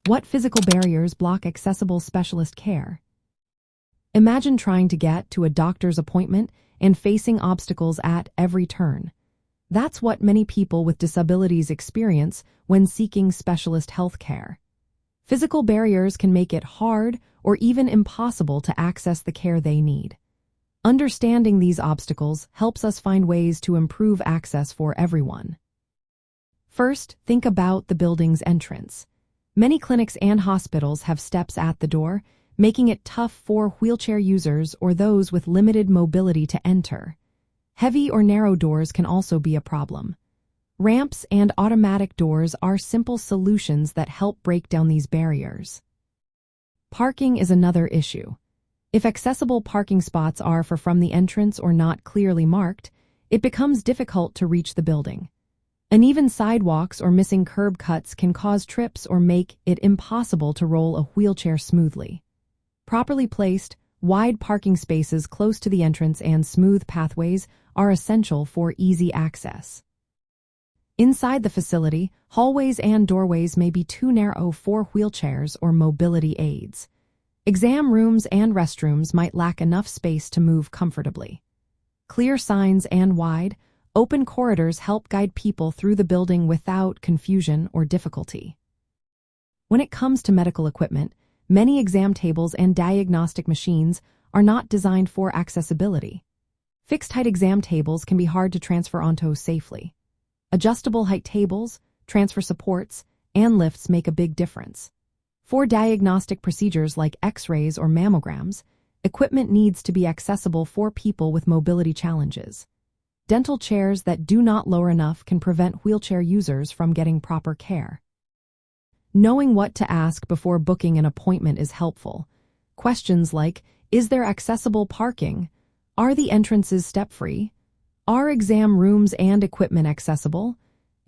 What physical barriers block accessible specialist care? Imagine trying to get to a doctor's appointment and facing obstacles at every turn. That's what many people with disabilities experience when seeking specialist health care. Physical barriers can make it hard or even impossible to access the care they need. Understanding these obstacles helps us find ways to improve access for everyone. First, think about the building's entrance. Many clinics and hospitals have steps at the door, making it tough for wheelchair users or those with limited mobility to enter. Heavy or narrow doors can also be a problem. Ramps and automatic doors are simple solutions that help break down these barriers. Parking is another issue. If accessible parking spots are far from the entrance or not clearly marked, it becomes difficult to reach the building. Uneven sidewalks or missing curb cuts can cause trips or make it impossible to roll a wheelchair smoothly. Properly placed, wide parking spaces close to the entrance and smooth pathways are essential for easy access. Inside the facility, hallways and doorways may be too narrow for wheelchairs or mobility aids. Exam rooms and restrooms might lack enough space to move comfortably. Clear signs and wide, open corridors help guide people through the building without confusion or difficulty. When it comes to medical equipment, many exam tables and diagnostic machines are not designed for accessibility. Fixed-height exam tables can be hard to transfer onto safely. Adjustable height tables, transfer supports, and lifts make a big difference. For diagnostic procedures like X-rays or mammograms, equipment needs to be accessible for people with mobility challenges. Dental chairs that do not lower enough can prevent wheelchair users from getting proper care. Knowing what to ask before booking an appointment is helpful. Questions like, is there accessible parking? Are the entrances step-free? Are exam rooms and equipment accessible?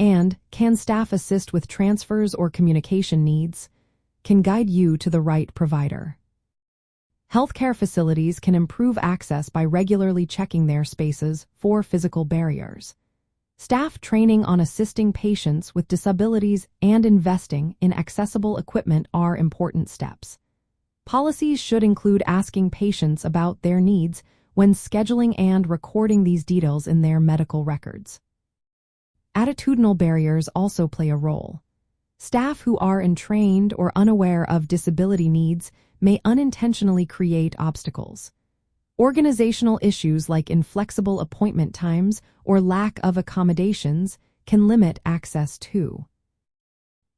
And, can staff assist with transfers or communication needs? Can guide you to the right provider. Healthcare facilities can improve access by regularly checking their spaces for physical barriers. Staff training on assisting patients with disabilities and investing in accessible equipment are important steps. Policies should include asking patients about their needs when scheduling and recording these details in their medical records. Attitudinal barriers also play a role. Staff who are untrained or unaware of disability needs may unintentionally create obstacles. Organizational issues like inflexible appointment times or lack of accommodations can limit access too.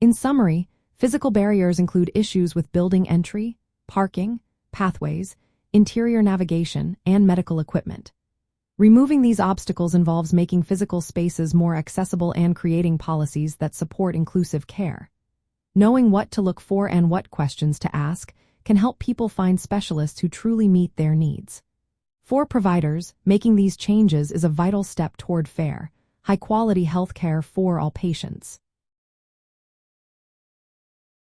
In summary, physical barriers include issues with building entry, parking, pathways, interior navigation, and medical equipment. Removing these obstacles involves making physical spaces more accessible and creating policies that support inclusive care. Knowing what to look for and what questions to ask can help people find specialists who truly meet their needs. For providers, making these changes is a vital step toward fair, high-quality health care for all patients.